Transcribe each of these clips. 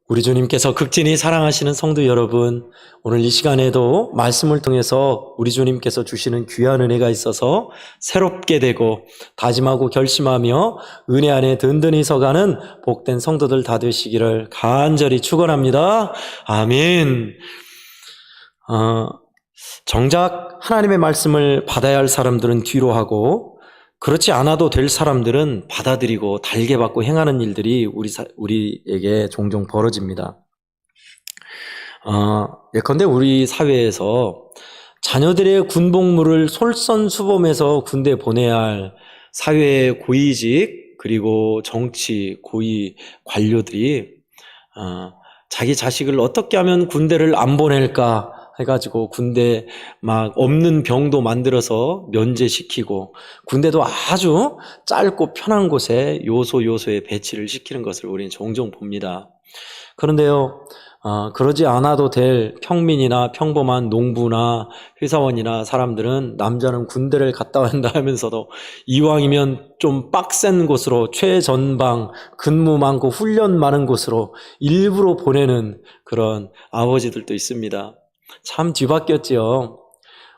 우리 주님께서 극진히 사랑하시는 성도 여러분, 오늘 이 시간에도 말씀을 통해서 우리 주님께서 주시는 귀한 은혜가 있어서 새롭게 되고 다짐하고 결심하며 은혜 안에 든든히 서가는 복된 성도들 다 되시기를 간절히 축원합니다. 아멘. 정작 하나님의 말씀을 받아야 할 사람들은 뒤로 하고 그렇지 않아도 될 사람들은 받아들이고 달게 받고 행하는 일들이 우리에게 종종 벌어집니다. 예컨대 우리 사회에서 자녀들의 군복무를 솔선수범해서 군대 보내야 할 사회의 고위직 그리고 정치 고위 관료들이 자기 자식을 어떻게 하면 군대를 안 보낼까 해가지고 군대 막 없는 병도 만들어서 면제시키고 군대도 아주 짧고 편한 곳에 요소에 배치를 시키는 것을 우리는 종종 봅니다. 그런데요, 그러지 않아도 될 평민이나 평범한 농부나 회사원이나 사람들은 남자는 군대를 갔다 온다 하면서도 이왕이면 좀 빡센 곳으로 최전방 근무 많고 훈련 많은 곳으로 일부러 보내는 그런 아버지들도 있습니다. 참 뒤바뀌었지요.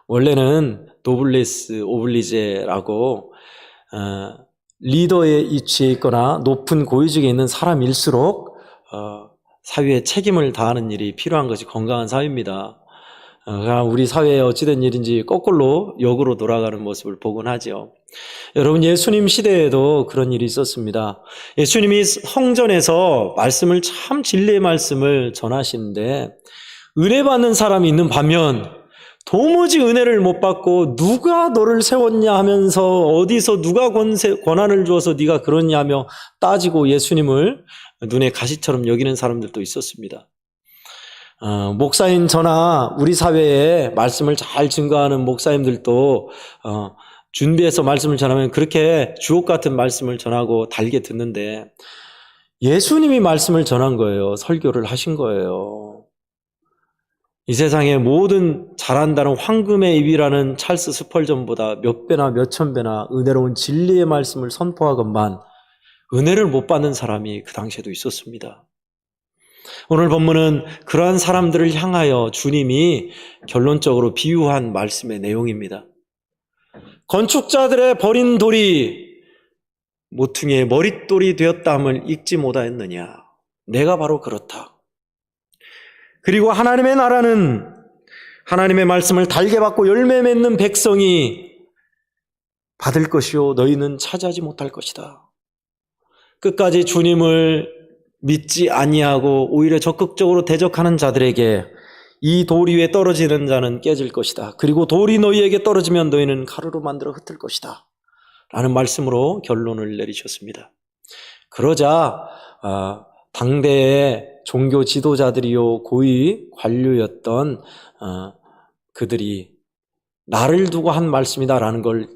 원래는 노블레스 오블리제라고 리더의 위치에 있거나 높은 고위직에 있는 사람일수록 사회에 책임을 다하는 일이 필요한 것이 건강한 사회입니다. 우리 사회에 어찌된 일인지 거꾸로 역으로 돌아가는 모습을 보곤 하죠. 여러분, 예수님 시대에도 그런 일이 있었습니다. 예수님이 성전에서 말씀을 참 진리의 말씀을 전하시는데 은혜 받는 사람이 있는 반면 도무지 은혜를 못 받고 누가 너를 세웠냐 하면서 어디서 누가 권한을 주어서 네가 그러냐 하며 따지고 예수님을 눈에 가시처럼 여기는 사람들도 있었습니다. 목사인 저나 우리 사회에 말씀을 잘 증거하는 목사님들도 준비해서 말씀을 전하면 그렇게 주옥 같은 말씀을 전하고 달게 듣는데 예수님이 말씀을 전한 거예요. 설교를 하신 거예요. 이 세상의 모든 잘한다는 황금의 입이라는 찰스 스펄전보다 몇 배나 몇천 배나 은혜로운 진리의 말씀을 선포하건만 은혜를 못 받는 사람이 그 당시에도 있었습니다. 오늘 본문은 그러한 사람들을 향하여 주님이 결론적으로 비유한 말씀의 내용입니다. 건축자들의 버린 돌이 모퉁이의 머릿돌이 되었다함을 읽지 못하였느냐. 내가 바로 그렇다. 그리고 하나님의 나라는 하나님의 말씀을 달게 받고 열매 맺는 백성이 받을 것이요 너희는 차지하지 못할 것이다. 끝까지 주님을 믿지 아니하고 오히려 적극적으로 대적하는 자들에게 이 돌 위에 떨어지는 자는 깨질 것이다. 그리고 돌이 너희에게 떨어지면 너희는 가루로 만들어 흩을 것이다. 라는 말씀으로 결론을 내리셨습니다. 그러자 당대의 종교 지도자들이요 고위 관료였던 그들이 나를 두고 한 말씀이다라는 걸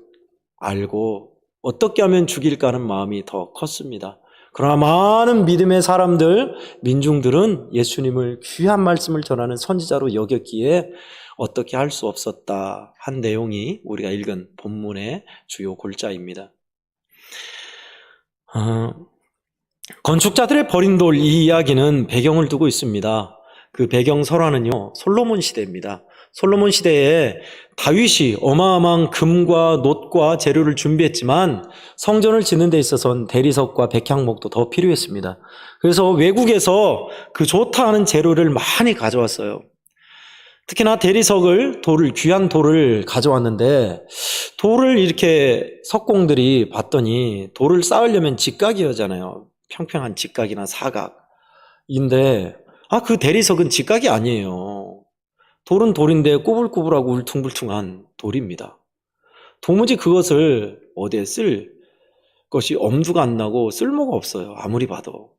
알고 어떻게 하면 죽일까 하는 마음이 더 컸습니다. 그러나 많은 믿음의 사람들, 민중들은 예수님을 귀한 말씀을 전하는 선지자로 여겼기에 어떻게 할 수 없었다 한 내용이 우리가 읽은 본문의 주요 골자입니다. 건축자들의 버린 돌 이 이야기는 배경을 두고 있습니다. 그 배경 설화는요, 솔로몬 시대입니다. 솔로몬 시대에 다윗이 어마어마한 금과 놋과 재료를 준비했지만 성전을 짓는 데 있어서는 대리석과 백향목도 더 필요했습니다. 그래서 외국에서 그 좋다 하는 재료를 많이 가져왔어요. 특히나 돌을 귀한 돌을 가져왔는데 돌을 이렇게 석공들이 봤더니 돌을 쌓으려면 직각이었잖아요. 평평한 직각이나 사각인데 그 대리석은 직각이 아니에요. 돌은 돌인데 꾸불꾸불하고 울퉁불퉁한 돌입니다. 도무지 그것을 어디에 쓸 것이 엄두가 안 나고 쓸모가 없어요. 아무리 봐도.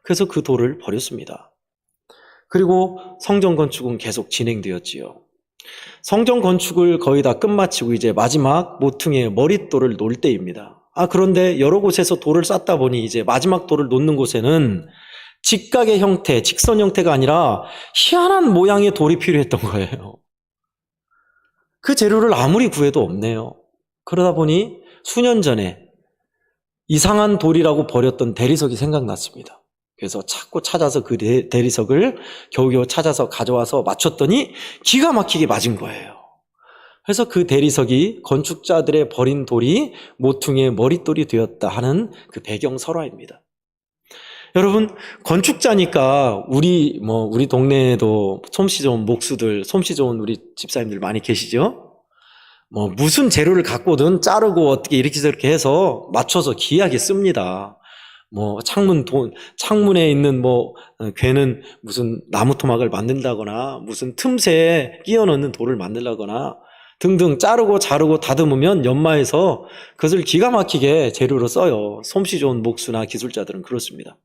그래서 그 돌을 버렸습니다. 그리고 성전 건축은 계속 진행되었지요. 성전 건축을 거의 다 끝마치고 이제 마지막 모퉁이의 머릿돌을 놓을 때입니다. 그런데 여러 곳에서 돌을 쌓다 보니 이제 마지막 돌을 놓는 곳에는 직각의 형태, 직선 형태가 아니라 희한한 모양의 돌이 필요했던 거예요. 그 재료를 아무리 구해도 없네요. 그러다 보니 수년 전에 이상한 돌이라고 버렸던 대리석이 생각났습니다. 그래서 자꾸 찾아서 그 대리석을 겨우겨우 찾아서 가져와서 맞췄더니 기가 막히게 맞은 거예요. 그래서 그 대리석이 건축자들의 버린 돌이 모퉁이의 머릿돌이 되었다 하는 그 배경 설화입니다. 여러분, 건축자니까 우리 동네에도 솜씨 좋은 목수들, 솜씨 좋은 우리 집사님들 많이 계시죠? 무슨 재료를 갖고든 자르고 어떻게 이렇게 저렇게 해서 맞춰서 기하게 씁니다. 창문에 있는 괴는 무슨 나무 토막을 만든다거나 무슨 틈새에 끼워 넣는 돌을 만들다거나 등등 자르고 자르고 다듬으면 연마해서 그것을 기가 막히게 재료로 써요. 솜씨 좋은 목수나 기술자들은 그렇습니다.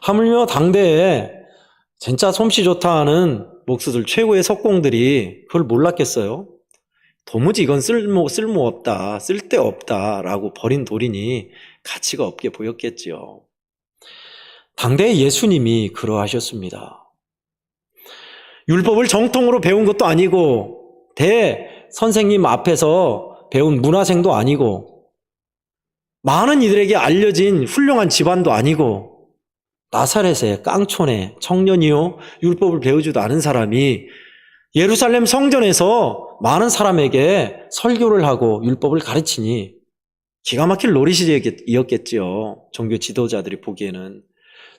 하물며 당대에 진짜 솜씨 좋다 하는 목수들, 최고의 석공들이 그걸 몰랐겠어요? 도무지 이건 쓸모없다, 쓸데없다라고 버린 돌이니 가치가 없게 보였겠지요. 당대의 예수님이 그러하셨습니다. 율법을 정통으로 배운 것도 아니고 선생님 앞에서 배운 문화생도 아니고 많은 이들에게 알려진 훌륭한 집안도 아니고 나사렛의 깡촌의 청년이요 율법을 배우지도 않은 사람이 예루살렘 성전에서 많은 사람에게 설교를 하고 율법을 가르치니 기가 막힐 노릇이었겠지요. 종교 지도자들이 보기에는.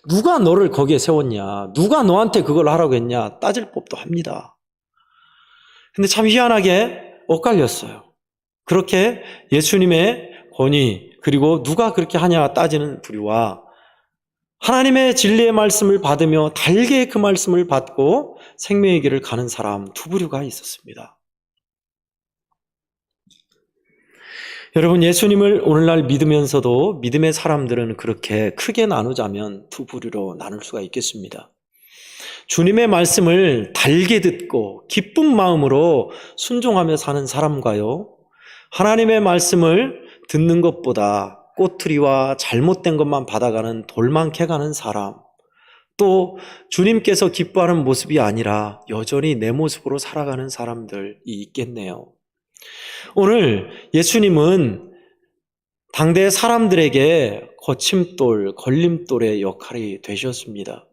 누가 너를 거기에 세웠냐, 누가 너한테 그걸 하라고 했냐 따질 법도 합니다. 근데 참 희한하게 엇갈렸어요. 그렇게 예수님의 권위, 그리고 누가 그렇게 하냐 따지는 부류와 하나님의 진리의 말씀을 받으며 달게 그 말씀을 받고 생명의 길을 가는 사람 두 부류가 있었습니다. 여러분, 예수님을 오늘날 믿으면서도 믿음의 사람들은 그렇게 크게 나누자면 두 부류로 나눌 수가 있겠습니다. 주님의 말씀을 달게 듣고 기쁜 마음으로 순종하며 사는 사람과요, 하나님의 말씀을 듣는 것보다 꼬투리와 잘못된 것만 받아가는 돌만 캐가는 사람, 또 주님께서 기뻐하는 모습이 아니라 여전히 내 모습으로 살아가는 사람들이 있겠네요. 오늘 예수님은 당대 사람들에게 거침돌, 걸림돌의 역할이 되셨습니다.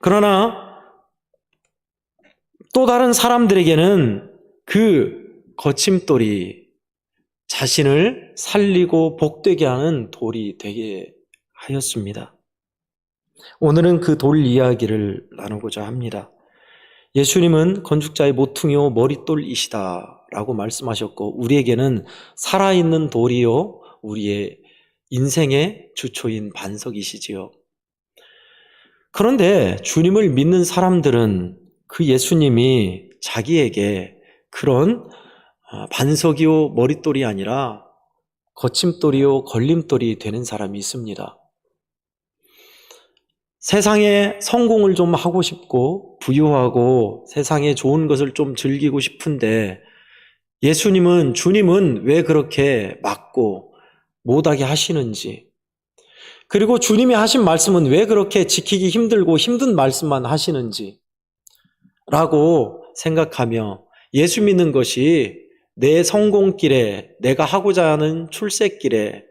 그러나 또 다른 사람들에게는 그 거침돌이 자신을 살리고 복되게 하는 돌이 되게 하였습니다. 오늘은 그 돌 이야기를 나누고자 합니다. 예수님은 건축자의 모퉁이요 머릿돌이시다 라고 말씀하셨고, 우리에게는 살아있는 돌이요 우리의 인생의 주초인 반석이시지요. 그런데 주님을 믿는 사람들은 그 예수님이 자기에게 그런 반석이요 머릿돌이 아니라 거침돌이요 걸림돌이 되는 사람이 있습니다. 세상에 성공을 좀 하고 싶고 부유하고 세상에 좋은 것을 좀 즐기고 싶은데 주님은 왜 그렇게 막고 못하게 하시는지, 그리고 주님이 하신 말씀은 왜 그렇게 지키기 힘들고 힘든 말씀만 하시는지 라고 생각하며 예수 믿는 것이 내 성공길에, 내가 하고자 하는 출세길에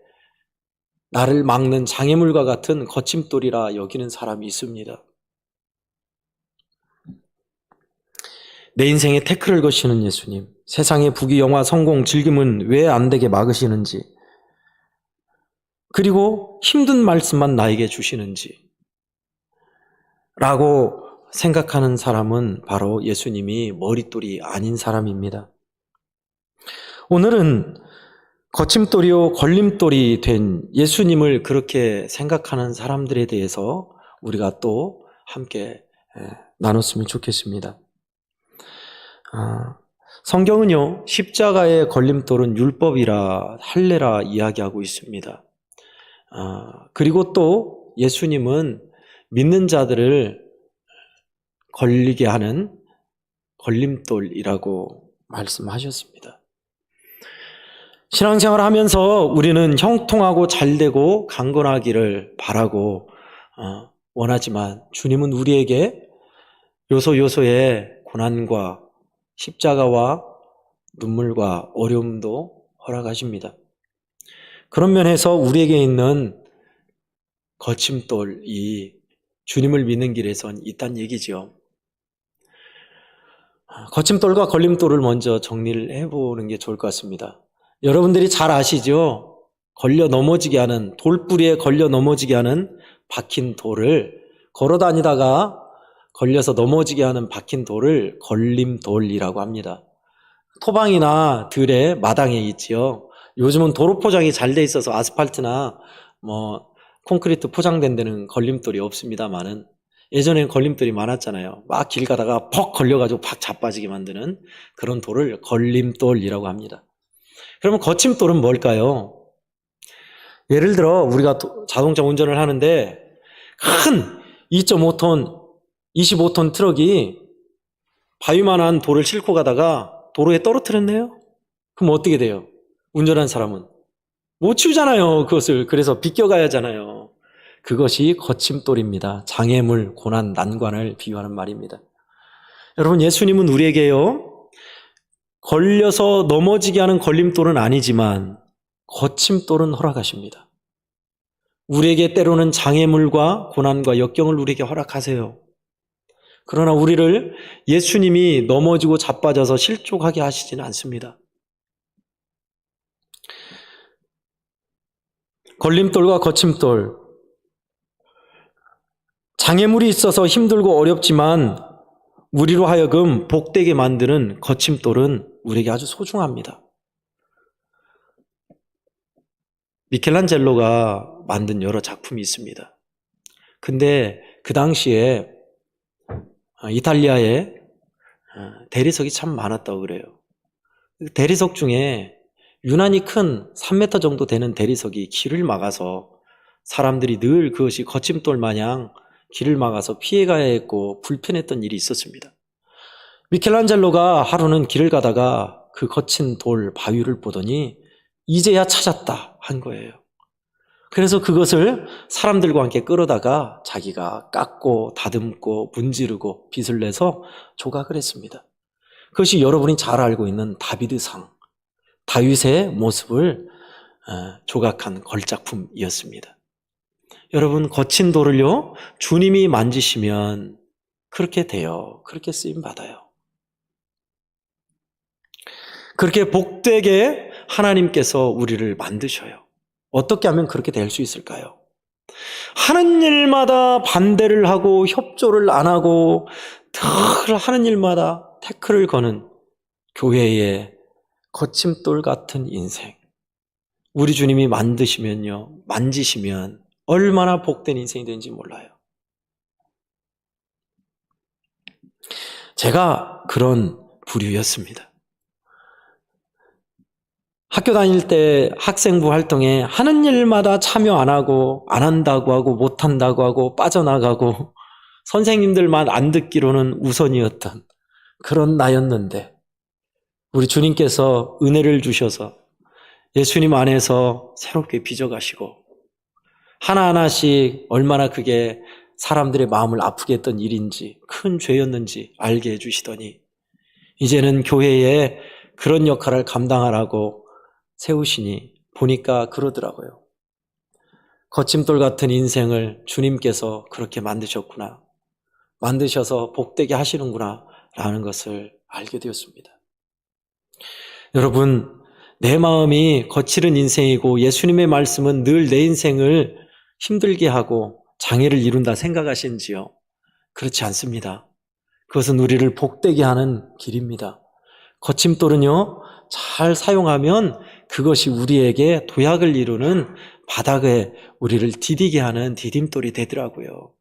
나를 막는 장애물과 같은 거침돌이라 여기는 사람이 있습니다. 내 인생에 태클을 거시는 예수님, 세상의 부귀, 영화, 성공, 즐김은 왜 안 되게 막으시는지, 그리고 힘든 말씀만 나에게 주시는지 라고 생각하는 사람은 바로 예수님이 머릿돌이 아닌 사람입니다. 오늘은 거침돌이요 걸림돌이 된 예수님을 그렇게 생각하는 사람들에 대해서 우리가 또 함께 나눴으면 좋겠습니다. 성경은요, 십자가의 걸림돌은 율법이라 할례라 이야기하고 있습니다. 그리고 또 예수님은 믿는 자들을 걸리게 하는 걸림돌이라고 말씀하셨습니다. 신앙생활을 하면서 우리는 형통하고 잘되고 강건하기를 바라고 원하지만 주님은 우리에게 요소요소의 고난과 십자가와 눈물과 어려움도 허락하십니다. 그런 면에서 우리에게 있는 거침돌이 주님을 믿는 길에선 있다는 얘기죠. 거침돌과 걸림돌을 먼저 정리를 해보는 게 좋을 것 같습니다. 여러분들이 잘 아시죠? 걸려 넘어지게 하는, 돌뿌리에 걸려 넘어지게 하는 박힌 돌을 걸어 다니다가 걸려서 넘어지게 하는 박힌 돌을 걸림돌이라고 합니다. 토방이나 들에 마당에 있지요. 요즘은 도로 포장이 잘 돼 있어서 아스팔트나 콘크리트 포장된 데는 걸림돌이 없습니다만은 예전엔 걸림돌이 많았잖아요. 막 길 가다가 퍽 걸려가지고 팍 자빠지게 만드는 그런 돌을 걸림돌이라고 합니다. 그러면 거침돌은 뭘까요? 예를 들어 우리가 자동차 운전을 하는데 큰 2.5톤, 25톤 트럭이 바위만한 돌을 싣고 가다가 도로에 떨어뜨렸네요? 그럼 어떻게 돼요? 운전한 사람은 못 치우잖아요, 그것을. 그래서 비껴가야 하잖아요. 그것이 거침돌입니다. 장애물, 고난, 난관을 비유하는 말입니다. 여러분, 예수님은 우리에게요, 걸려서 넘어지게 하는 걸림돌은 아니지만 거침돌은 허락하십니다. 우리에게 때로는 장애물과 고난과 역경을 우리에게 허락하세요. 그러나 우리를 예수님이 넘어지고 자빠져서 실족하게 하시지는 않습니다. 걸림돌과 거침돌, 장애물이 있어서 힘들고 어렵지만 우리로 하여금 복되게 만드는 거침돌은 우리에게 아주 소중합니다. 미켈란젤로가 만든 여러 작품이 있습니다. 근데 그 당시에 이탈리아에 대리석이 참 많았다고 그래요. 대리석 중에 유난히 큰 3m 정도 되는 대리석이 길을 막아서 사람들이 늘 그것이 거침돌 마냥 길을 막아서 피해가야 했고 불편했던 일이 있었습니다. 미켈란젤로가 하루는 길을 가다가 그 거친 돌 바위를 보더니 이제야 찾았다 한 거예요. 그래서 그것을 사람들과 함께 끌어다가 자기가 깎고 다듬고 문지르고 빗을 내서 조각을 했습니다. 그것이 여러분이 잘 알고 있는 다비드상, 다윗의 모습을 조각한 걸작품이었습니다. 여러분, 거친 돌을요, 주님이 만지시면 그렇게 돼요. 그렇게 쓰임 받아요. 그렇게 복되게 하나님께서 우리를 만드셔요. 어떻게 하면 그렇게 될 수 있을까요? 하는 일마다 반대를 하고 협조를 안 하고 늘 하는 일마다 태클을 거는 교회의 거침돌 같은 인생. 우리 주님이 만지시면 얼마나 복된 인생이 되는지 몰라요. 제가 그런 부류였습니다. 학교 다닐 때 학생부 활동에 하는 일마다 참여 안 하고 안 한다고 하고 못 한다고 하고 빠져나가고 선생님들 말 안 듣기로는 우선이었던 그런 나였는데 우리 주님께서 은혜를 주셔서 예수님 안에서 새롭게 빚어가시고 하나하나씩 얼마나 그게 사람들의 마음을 아프게 했던 일인지 큰 죄였는지 알게 해주시더니 이제는 교회에 그런 역할을 감당하라고 세우시니 보니까 그러더라고요. 거침돌 같은 인생을 주님께서 그렇게 만드셨구나. 만드셔서 복되게 하시는구나 라는 것을 알게 되었습니다. 여러분, 내 마음이 거칠은 인생이고 예수님의 말씀은 늘 내 인생을 힘들게 하고 장애를 이룬다 생각하시는지요? 그렇지 않습니다. 그것은 우리를 복되게 하는 길입니다. 거침돌은요, 잘 사용하면 그것이 우리에게 도약을 이루는 바닥에 우리를 디디게 하는 디딤돌이 되더라고요.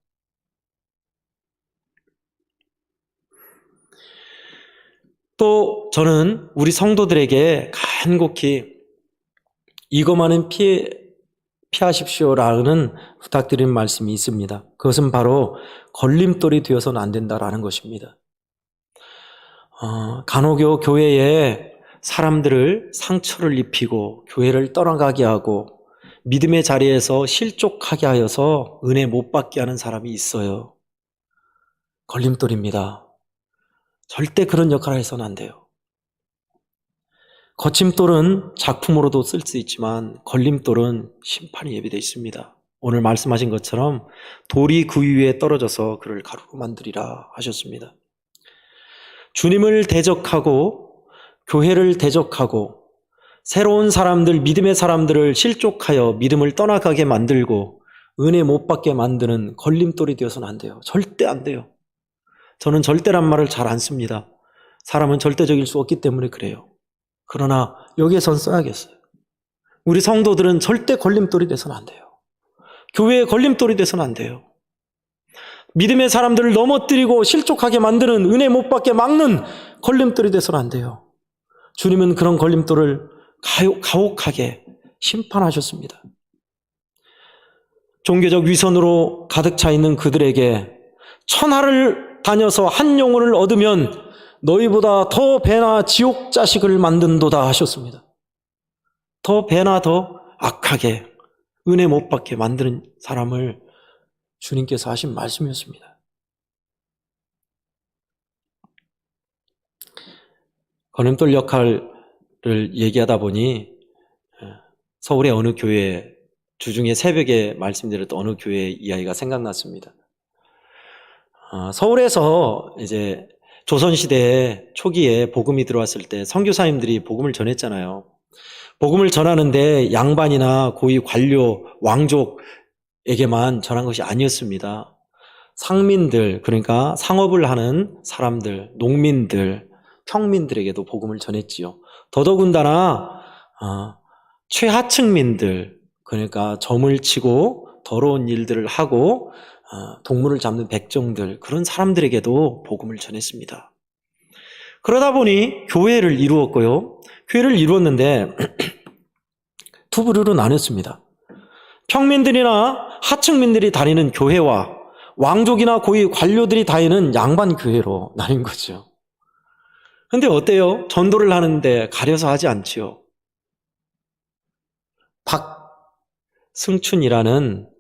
또 저는 우리 성도들에게 간곡히 이것만은 피하십시오라는 부탁드리는 말씀이 있습니다. 그것은 바로 걸림돌이 되어서는 안 된다라는 것입니다. 간혹요 교회에 사람들을 상처를 입히고 교회를 떠나가게 하고 믿음의 자리에서 실족하게 하여서 은혜 못 받게 하는 사람이 있어요. 걸림돌입니다. 절대 그런 역할을 해서는 안 돼요. 거침돌은 작품으로도 쓸 수 있지만 걸림돌은 심판이 예비되어 있습니다. 오늘 말씀하신 것처럼 돌이 그 위에 떨어져서 그를 가루로 만들이라 하셨습니다. 주님을 대적하고 교회를 대적하고 새로운 사람들, 믿음의 사람들을 실족하여 믿음을 떠나가게 만들고 은혜 못 받게 만드는 걸림돌이 되어서는 안 돼요. 절대 안 돼요. 저는 절대란 말을 잘 안 씁니다. 사람은 절대적일 수 없기 때문에 그래요. 그러나 여기에선 써야겠어요. 우리 성도들은 절대 걸림돌이 돼서는 안 돼요. 교회의 걸림돌이 돼서는 안 돼요. 믿음의 사람들을 넘어뜨리고 실족하게 만드는, 은혜 못 받게 막는 걸림돌이 돼서는 안 돼요. 주님은 그런 걸림돌을 가혹하게 심판하셨습니다. 종교적 위선으로 가득 차 있는 그들에게 천하를 다녀서 한 영혼을 얻으면 너희보다 더 배나 지옥 자식을 만든도다 하셨습니다. 더 배나 더 악하게 은혜 못 받게 만드는 사람을 주님께서 하신 말씀이었습니다. 걸림돌 역할을 얘기하다 보니 서울의 어느 교회, 주중에 새벽에 말씀드렸던 어느 교회 이야기가 생각났습니다. 서울에서 이제 조선시대 초기에 복음이 들어왔을 때 선교사님들이 복음을 전했잖아요. 복음을 전하는데 양반이나 고위 관료, 왕족에게만 전한 것이 아니었습니다. 상민들, 그러니까 상업을 하는 사람들, 농민들, 평민들에게도 복음을 전했지요. 더더군다나 최하층민들, 그러니까 점을 치고 더러운 일들을 하고 동물을 잡는 백정들, 그런 사람들에게도 복음을 전했습니다. 그러다 보니 교회를 이루었고요. 교회를 이루었는데 두 부류로 나눴습니다. 평민들이나 하층민들이 다니는 교회와 왕족이나 고위 관료들이 다니는 양반 교회로 나뉜 거죠. 근데 어때요? 전도를 하는데 가려서 하지 않지요. 박승춘이라는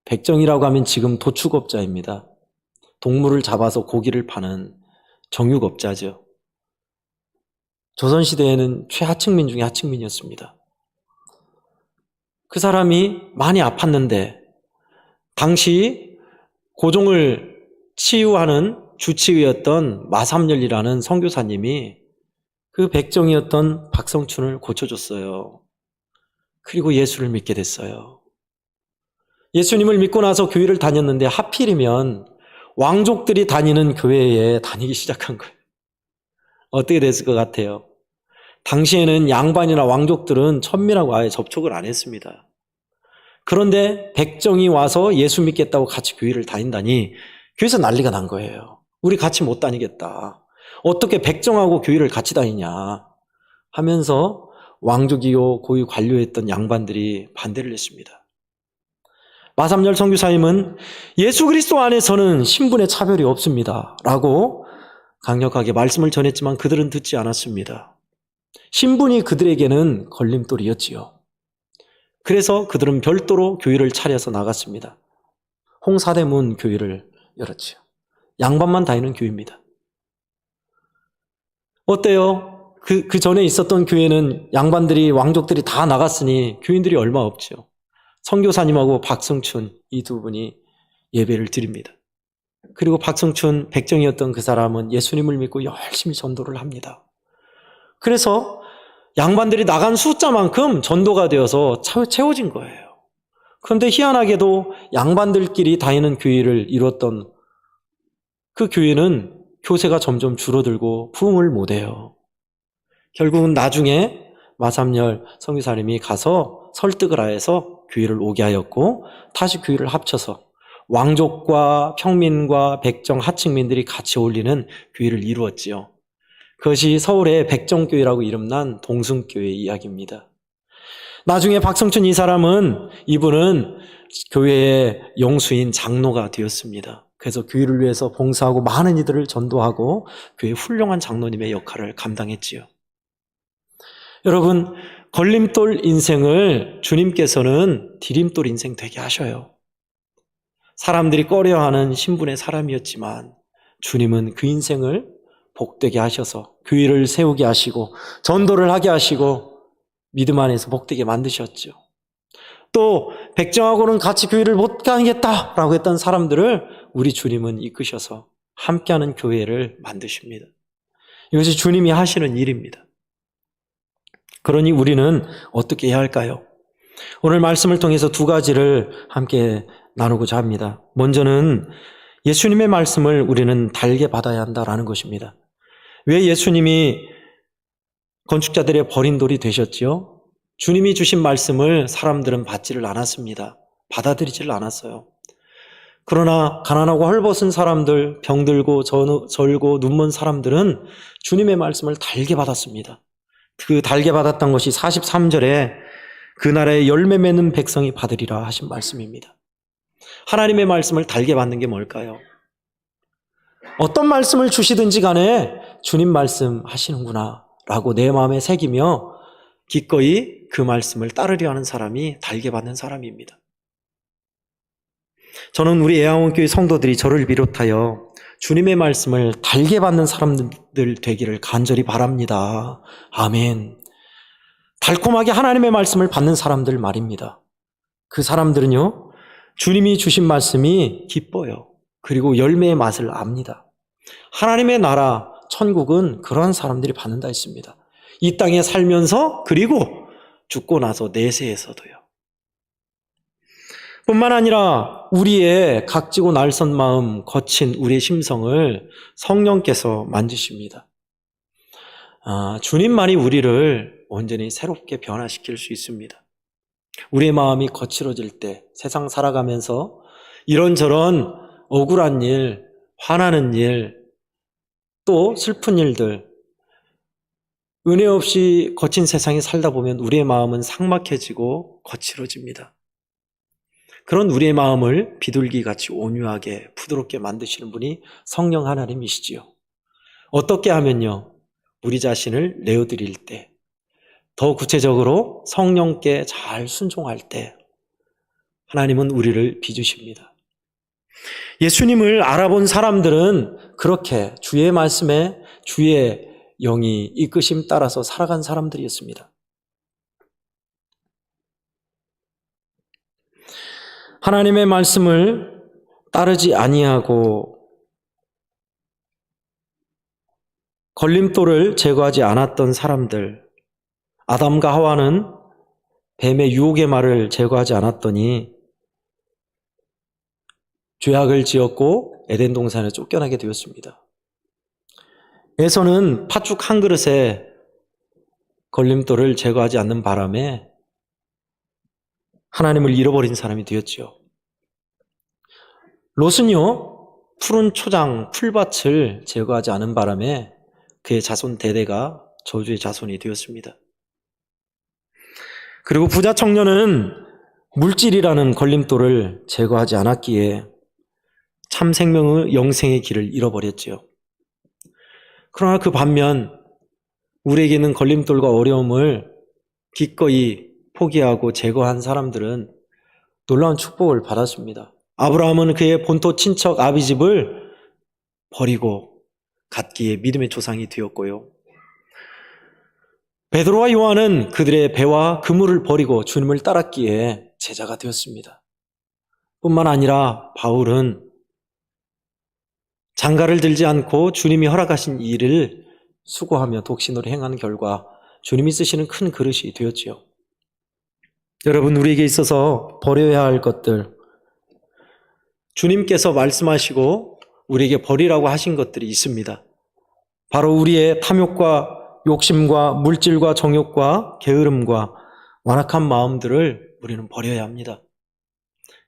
백정이라고 하면 지금 도축업자입니다. 동물을 잡아서 고기를 파는 정육업자죠. 조선시대에는 최하층민 중에 하층민이었습니다. 그 사람이 많이 아팠는데 당시 고종을 치유하는 주치의였던 마삼열이라는 선교사님이 그 백정이었던 박성춘을 고쳐줬어요. 그리고 예수를 믿게 됐어요. 예수님을 믿고 나서 교회를 다녔는데 하필이면 왕족들이 다니는 교회에 다니기 시작한 거예요. 어떻게 됐을 것 같아요? 당시에는 양반이나 왕족들은 천민하고 아예 접촉을 안 했습니다. 그런데 백정이 와서 예수 믿겠다고 같이 교회를 다닌다니 교회에서 난리가 난 거예요. 우리 같이 못 다니겠다. 어떻게 백정하고 교회를 같이 다니냐 하면서 왕족이요 고위 관료였던 양반들이 반대를 했습니다. 마삼열 선교사님은 예수 그리스도 안에서는 신분의 차별이 없습니다 라고 강력하게 말씀을 전했지만 그들은 듣지 않았습니다. 신분이 그들에게는 걸림돌이었지요. 그래서 그들은 별도로 교회를 차려서 나갔습니다. 홍사대문 교회를 열었지요. 양반만 다니는 교회입니다. 어때요? 그 전에 있었던 교회는 양반들이, 왕족들이 다 나갔으니 교인들이 얼마 없죠. 선교사님하고 박성춘 이 두 분이 예배를 드립니다. 그리고 박성춘 백정이었던 그 사람은 예수님을 믿고 열심히 전도를 합니다. 그래서 양반들이 나간 숫자만큼 전도가 되어서 채워진 거예요. 그런데 희한하게도 양반들끼리 다니는 교회를 이뤘던 그 교회는 교세가 점점 줄어들고 부흥을 못해요. 결국은 나중에 마삼열 선교사님이 가서 설득을 하여서 교회를 오게 하였고 다시 교회를 합쳐서 왕족과 평민과 백정, 하층민들이 같이 어울리는 교회를 이루었지요. 그것이 서울의 백정교회라고 이름난 동승교회 이야기입니다. 나중에 박성춘 이분은 교회의 영수인 장로가 되었습니다. 그래서 교회를 위해서 봉사하고 많은 이들을 전도하고 교회의 훌륭한 장로님의 역할을 감당했지요. 여러분, 걸림돌 인생을 주님께서는 디딤돌 인생 되게 하셔요. 사람들이 꺼려하는 신분의 사람이었지만 주님은 그 인생을 복되게 하셔서 교회를 세우게 하시고 전도를 하게 하시고 믿음 안에서 복되게 만드셨죠. 또 백정하고는 같이 교회를 못 가겠다라고 했던 사람들을 우리 주님은 이끄셔서 함께하는 교회를 만드십니다. 이것이 주님이 하시는 일입니다. 그러니 우리는 어떻게 해야 할까요? 오늘 말씀을 통해서 두 가지를 함께 나누고자 합니다. 먼저는 예수님의 말씀을 우리는 달게 받아야 한다라는 것입니다. 왜 예수님이 건축자들의 버린 돌이 되셨지요? 주님이 주신 말씀을 사람들은 받지를 않았습니다. 받아들이지를 않았어요. 그러나 가난하고 헐벗은 사람들, 병들고 절고 눈먼 사람들은 주님의 말씀을 달게 받았습니다. 그 달게 받았던 것이 43절에 그 나라에 열매 맺는 백성이 받으리라 하신 말씀입니다. 하나님의 말씀을 달게 받는 게 뭘까요? 어떤 말씀을 주시든지 간에 주님 말씀 하시는구나 라고 내 마음에 새기며 기꺼이 그 말씀을 따르려 하는 사람이 달게 받는 사람입니다. 저는 우리 애양원교회 성도들이 저를 비롯하여 주님의 말씀을 달게 받는 사람들 되기를 간절히 바랍니다. 아멘. 달콤하게 하나님의 말씀을 받는 사람들 말입니다. 그 사람들은요, 주님이 주신 말씀이 기뻐요. 그리고 열매의 맛을 압니다. 하나님의 나라, 천국은 그런 사람들이 받는다 했습니다. 이 땅에 살면서 그리고 죽고 나서 내세에서도요. 뿐만 아니라 우리의 각지고 날선 마음, 거친 우리의 심성을 성령께서 만지십니다. 주님만이 우리를 온전히 새롭게 변화시킬 수 있습니다. 우리의 마음이 거칠어질 때 세상 살아가면서 이런저런 억울한 일, 화나는 일, 또 슬픈 일들, 은혜 없이 거친 세상에 살다 보면 우리의 마음은 삭막해지고 거칠어집니다. 그런 우리의 마음을 비둘기같이 온유하게 부드럽게 만드시는 분이 성령 하나님이시지요. 어떻게 하면요? 우리 자신을 내어드릴 때, 더 구체적으로 성령께 잘 순종할 때 하나님은 우리를 빚으십니다. 예수님을 알아본 사람들은 그렇게 주의 말씀에 주의 영이 이끄심 따라서 살아간 사람들이었습니다. 하나님의 말씀을 따르지 아니하고 걸림돌을 제거하지 않았던 사람들, 아담과 하와는 뱀의 유혹의 말을 제거하지 않았더니 죄악을 지었고 에덴 동산에 쫓겨나게 되었습니다. 에서는 팥죽 한 그릇에 걸림돌을 제거하지 않는 바람에 하나님을 잃어버린 사람이 되었지요. 롯은요, 푸른 초장, 풀밭을 제거하지 않은 바람에 그의 자손 대대가 저주의 자손이 되었습니다. 그리고 부자 청년은 물질이라는 걸림돌을 제거하지 않았기에 참 생명의 영생의 길을 잃어버렸지요. 그러나 그 반면 우리에게는 걸림돌과 어려움을 기꺼이 포기하고 제거한 사람들은 놀라운 축복을 받았습니다. 아브라함은 그의 본토 친척 아비집을 버리고 갔기에 믿음의 조상이 되었고요. 베드로와 요한은 그들의 배와 그물을 버리고 주님을 따랐기에 제자가 되었습니다. 뿐만 아니라 바울은 장가를 들지 않고 주님이 허락하신 일을 수고하며 독신으로 행하는 결과 주님이 쓰시는 큰 그릇이 되었지요. 여러분, 우리에게 있어서 버려야 할 것들, 주님께서 말씀하시고 우리에게 버리라고 하신 것들이 있습니다. 바로 우리의 탐욕과 욕심과 물질과 정욕과 게으름과 완악한 마음들을 우리는 버려야 합니다.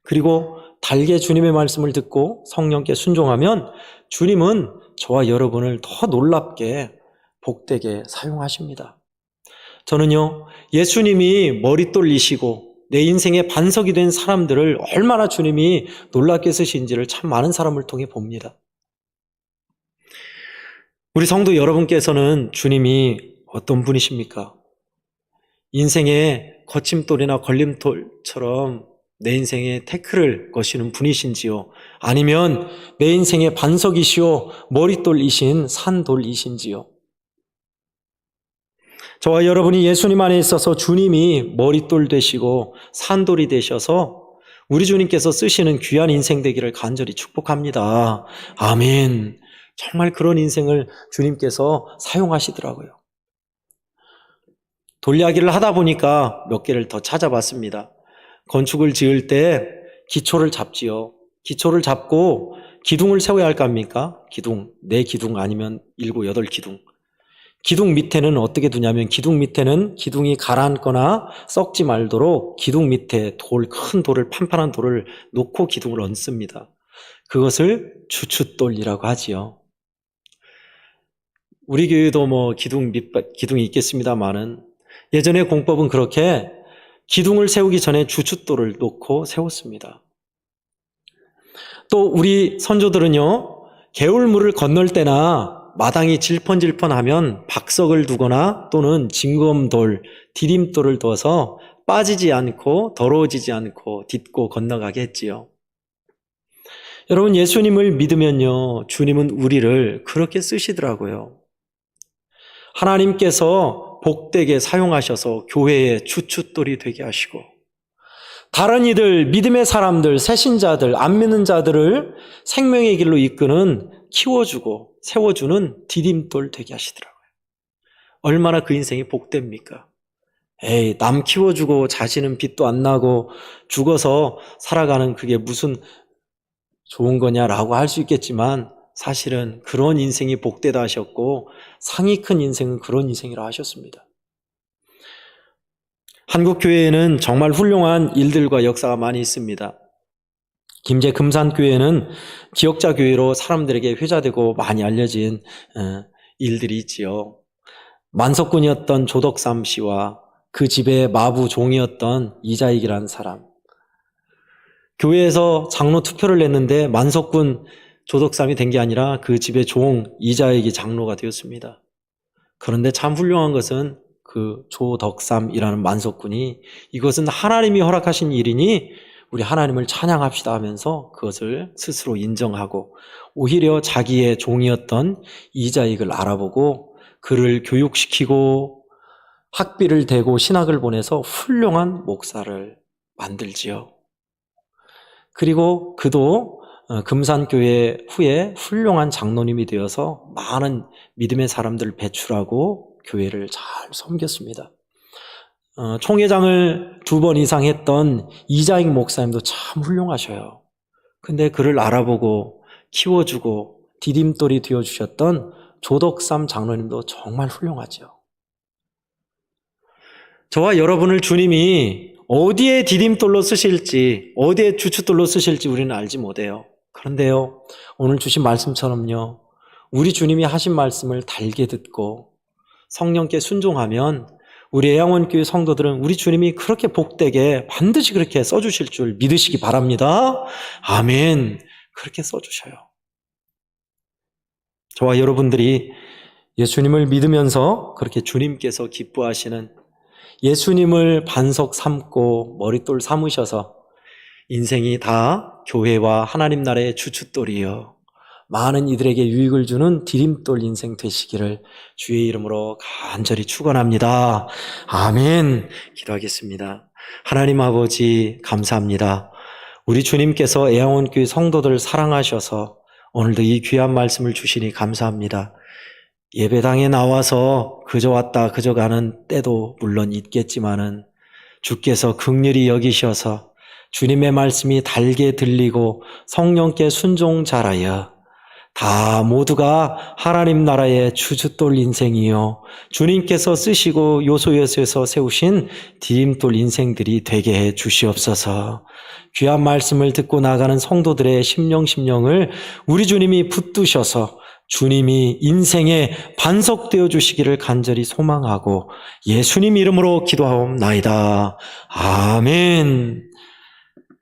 그리고 달게 주님의 말씀을 듣고 성령께 순종하면 주님은 저와 여러분을 더 놀랍게 복되게 사용하십니다. 저는요, 예수님이 머릿돌이시고 내 인생의 반석이 된 사람들을 얼마나 주님이 놀랍게 쓰신지를 참 많은 사람을 통해 봅니다. 우리 성도 여러분께서는 주님이 어떤 분이십니까? 인생의 거침돌이나 걸림돌처럼 내 인생의 태클을 거시는 분이신지요? 아니면 내 인생의 반석이시오 머릿돌이신 산돌이신지요? 저와 여러분이 예수님 안에 있어서 주님이 머릿돌 되시고 산돌이 되셔서 우리 주님께서 쓰시는 귀한 인생 되기를 간절히 축복합니다. 아멘. 정말 그런 인생을 주님께서 사용하시더라고요. 돌이야기를 하다 보니까 몇 개를 더 찾아봤습니다. 건축을 지을 때 기초를 잡지요. 기초를 잡고 기둥을 세워야 할 거 아닙니까? 기둥, 4기둥 아니면 7, 8기둥. 기둥 밑에는 어떻게 두냐면 기둥 밑에는 기둥이 가라앉거나 썩지 말도록 기둥 밑에 큰 돌을, 판판한 돌을 놓고 기둥을 얹습니다. 그것을 주춧돌이라고 하지요. 우리 교회도 기둥이 있겠습니다만은 예전에 공법은 그렇게 기둥을 세우기 전에 주춧돌을 놓고 세웠습니다. 또 우리 선조들은요, 개울물을 건널 때나 마당이 질펀질펀하면 박석을 두거나 또는 징검돌, 디딤돌을 둬서 빠지지 않고 더러워지지 않고 딛고 건너가게 했지요. 여러분, 예수님을 믿으면요, 주님은 우리를 그렇게 쓰시더라고요. 하나님께서 복되게 사용하셔서 교회의 주춧돌이 되게 하시고 다른 이들, 믿음의 사람들, 새신자들, 안 믿는 자들을 생명의 길로 이끄는 키워주고 세워주는 디딤돌 되게 하시더라고요. 얼마나 그 인생이 복됩니까? 남 키워주고 자신은 빚도 안 나고 죽어서 살아가는 그게 무슨 좋은 거냐라고 할 수 있겠지만 사실은 그런 인생이 복되다 하셨고 상이 큰 인생은 그런 인생이라 하셨습니다. 한국 교회에는 정말 훌륭한 일들과 역사가 많이 있습니다. 김제 금산교회는 기억자 교회로 사람들에게 회자되고 많이 알려진 일들이 있지요. 만석군이었던 조덕삼 씨와 그 집의 마부 종이었던 이자익이라는 사람. 교회에서 장로 투표를 냈는데 만석군 조덕삼이 된 게 아니라 그 집의 종 이자익이 장로가 되었습니다. 그런데 참 훌륭한 것은 그 조덕삼이라는 만석군이 이것은 하나님이 허락하신 일이니 우리 하나님을 찬양합시다 하면서 그것을 스스로 인정하고 오히려 자기의 종이었던 이자익을 알아보고 그를 교육시키고 학비를 대고 신학을 보내서 훌륭한 목사를 만들지요. 그리고 그도 금산교회 후에 훌륭한 장로님이 되어서 많은 믿음의 사람들을 배출하고 교회를 잘 섬겼습니다. 총회장을 2번 이상 했던 이자익 목사님도 참 훌륭하셔요. 근데 그를 알아보고 키워주고 디딤돌이 되어주셨던 조덕삼 장로님도 정말 훌륭하죠. 저와 여러분을 주님이 어디에 디딤돌로 쓰실지, 어디에 주춧돌로 쓰실지 우리는 알지 못해요. 그런데요, 오늘 주신 말씀처럼요, 우리 주님이 하신 말씀을 달게 듣고 성령께 순종하면 우리 애양원교회 성도들은 우리 주님이 그렇게 복되게 반드시 그렇게 써주실 줄 믿으시기 바랍니다. 아멘. 그렇게 써주셔요. 저와 여러분들이 예수님을 믿으면서 그렇게 주님께서 기뻐하시는 예수님을 반석 삼고 머릿돌 삼으셔서 인생이 다 교회와 하나님 나라의 주춧돌이요 많은 이들에게 유익을 주는 디딤돌 인생 되시기를 주의 이름으로 간절히 축원합니다. 아멘. 기도하겠습니다. 하나님 아버지 감사합니다. 우리 주님께서 애양원교회 성도들을 사랑하셔서 오늘도 이 귀한 말씀을 주시니 감사합니다. 예배당에 나와서 그저 왔다 그저 가는 때도 물론 있겠지만은 주께서 긍휼히 여기셔서 주님의 말씀이 달게 들리고 성령께 순종 잘하여 다 모두가 하나님 나라의 주춧돌 인생이요 주님께서 쓰시고 요소요소에서 세우신 디딤돌 인생들이 되게 해 주시옵소서. 귀한 말씀을 듣고 나가는 성도들의 심령을 우리 주님이 붙드셔서 주님이 인생에 반석되어 주시기를 간절히 소망하고 예수님 이름으로 기도하옵나이다. 아멘.